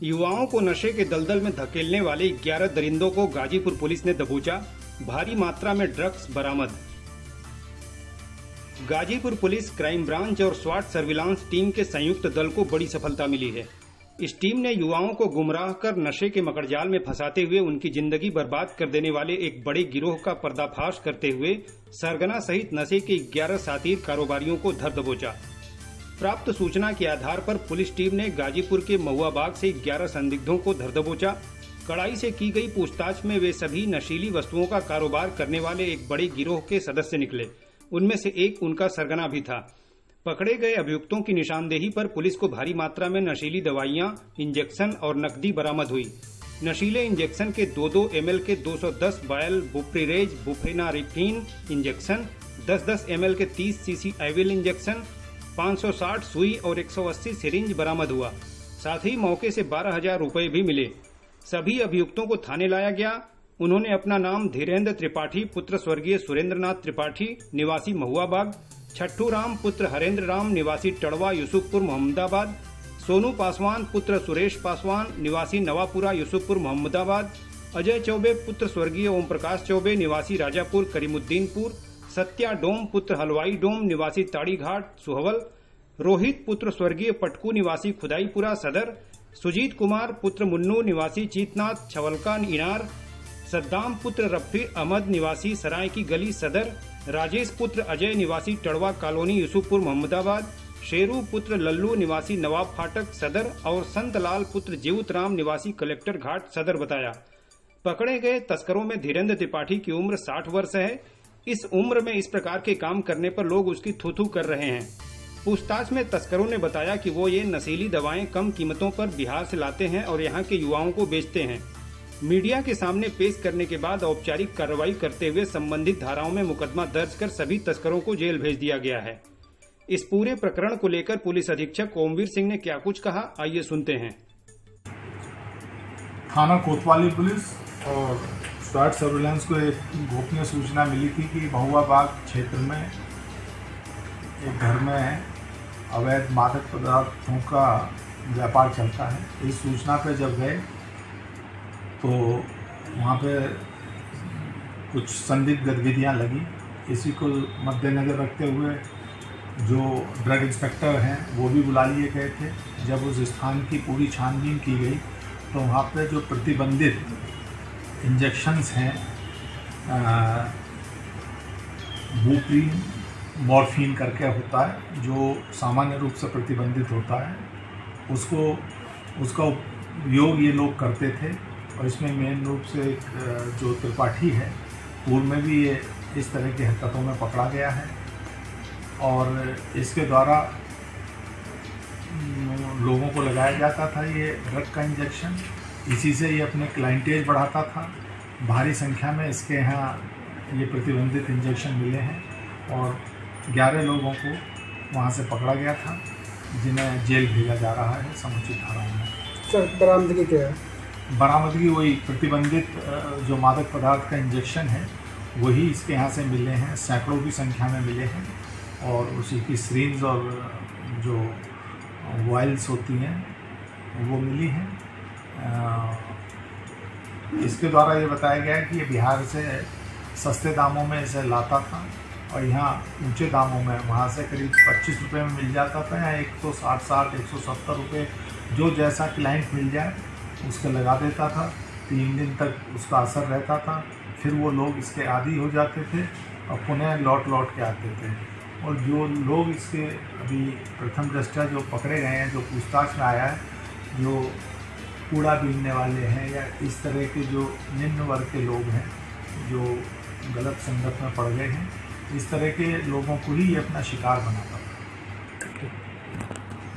युवाओं को नशे के दलदल में धकेलने वाले 11 दरिंदों को गाजीपुर पुलिस ने दबोचा। भारी मात्रा में ड्रग्स बरामद। गाजीपुर पुलिस, क्राइम ब्रांच और स्वाट सर्विलांस टीम के संयुक्त दल को बड़ी सफलता मिली है। इस टीम ने युवाओं को गुमराह कर नशे के मकड़जाल में फंसाते हुए उनकी जिंदगी बर्बाद कर देने वाले एक बड़े गिरोह का पर्दाफाश करते हुए सरगना सहित नशे के 11 सातीर कारोबारियों को धर दबोचा। प्राप्त सूचना के आधार पर पुलिस टीम ने गाजीपुर के महुआ बाग से 11 संदिग्धों को धर दबोचा। कड़ाई से की गई पूछताछ में वे सभी नशीली वस्तुओं का कारोबार करने वाले एक बड़े गिरोह के सदस्य निकले। उनमें से एक उनका सरगना भी था। पकड़े गए अभियुक्तों की निशानदेही पर पुलिस को भारी मात्रा में नशीली दवाइयां, इंजेक्शन और नकदी बरामद हुई। नशीले इंजेक्शन के 2-2 ml के 210 वायल बुप्रीरेज बुफेनारिफिन इंजेक्शन, 10-10 ml के 30 cc एविल इंजेक्शन, 560 सुई और 180 सिरिंज बरामद हुआ। साथ ही मौके से 12,000 रुपए भी मिले। सभी अभियुक्तों को थाने लाया गया। उन्होंने अपना नाम धीरेन्द्र त्रिपाठी पुत्र स्वर्गीय सुरेंद्रनाथ त्रिपाठी निवासी महुआ बाग, छट्टू राम पुत्र हरेंद्र राम निवासी टड़वा यूसुफपुर मोहम्मदाबाद, सोनू पासवान पुत्र सुरेश पासवान निवासी नवापुरा यूसुफपुर मोहम्मदाबाद, अजय चौबे पुत्र स्वर्गीय ओम प्रकाश चौबे निवासी राजापुर करीमुद्दीनपुर, सत्या डोम पुत्र हलवाई डोम निवासी ताड़ी घाट सुहवल, रोहित पुत्र स्वर्गीय पटकू निवासी खुदाईपुरा सदर, सुजीत कुमार पुत्र मुन्नू निवासी चीतनाथ छवलका इनार, सद्दाम पुत्र रफी अहमद निवासी सराय की गली सदर, राजेश पुत्र अजय निवासी टड़वा कॉलोनी यूसुफपुर मोहम्मदाबाद, शेरू पुत्र लल्लू निवासी नवाब फाटक सदर और संतलाल पुत्र जीवत राम निवासी कलेक्टर घाट सदर बताया। पकड़े गए तस्करों में धीरेन्द्र त्रिपाठी की उम्र 60 वर्ष है। इस उम्र में इस प्रकार के काम करने पर लोग उसकी थू-थू कर रहे हैं। पूछताछ में तस्करों ने बताया कि वो ये नशीली दवाएं कम कीमतों पर बिहार से लाते हैं और यहाँ के युवाओं को बेचते हैं। मीडिया के सामने पेश करने के बाद औपचारिक कार्रवाई करते हुए संबंधित धाराओं में मुकदमा दर्ज कर सभी तस्करों को जेल भेज दिया गया है। इस पूरे प्रकरण को लेकर पुलिस अधीक्षक ओमवीर सिंह ने क्या कुछ कहा, आइए सुनते हैं। थाना कोतवाली पुलिस और स्वाट सर्विलांस को एक गोपनीय सूचना मिली थी कि महुआ बाग क्षेत्र में एक घर में अवैध मादक पदार्थों का व्यापार चलता है। इस सूचना पे जब गए तो वहाँ पे कुछ संदिग्ध गतिविधियाँ लगी। इसी को मद्देनज़र रखते हुए जो ड्रग इंस्पेक्टर हैं वो भी बुला लिए गए थे। जब उस स्थान की पूरी छानबीन की गई तो वहाँ पे जो प्रतिबंधित इंजेक्शन्स हैं बुप्रीन मॉर्फिन करके होता है, जो सामान्य रूप से प्रतिबंधित होता है, उसका उपयोग ये लोग करते थे। और इसमें मेन रूप से एक जो त्रिपाठी है पूर्व में भी ये इस तरह की हरकतों में पकड़ा गया है और इसके द्वारा लोगों को लगाया जाता था ये ड्रग का इंजेक्शन। इसी से ये अपने क्लाइंटेज बढ़ाता था। भारी संख्या में इसके यहाँ ये प्रतिबंधित इंजेक्शन मिले हैं और 11 लोगों को वहाँ से पकड़ा गया था, जिन्हें जेल भेजा जा रहा है समुचित धाराओं में। सर, बरामदगी क्या है? बरामदगी वही प्रतिबंधित जो मादक पदार्थ का इंजेक्शन है वही इसके यहाँ से मिले हैं, सैकड़ों की संख्या में मिले हैं और उसी की सिरिंज और जो वायल्स होती हैं वो मिली हैं। इसके द्वारा ये बताया गया है कि ये बिहार से सस्ते दामों में इसे लाता था और यहाँ ऊंचे दामों में वहाँ से करीब 25 रुपये में मिल जाता था या 160 170 रुपये, जो जैसा क्लाइंट मिल जाए उसके लगा देता था। 3 दिन तक उसका असर रहता था, फिर वो लोग इसके आदी हो जाते थे और पुनः लौट के आते थे। और जो लोग इसके अभी प्रथम दृष्टया जो पकड़े गए हैं, जो पूछताछ में आया है, जो कूड़ा बीनने वाले हैं या इस तरह के जो निम्न वर्ग के लोग हैं जो गलत संगत में पड़ गए हैं, इस तरह के लोगों को ही ये अपना शिकार बनाता है।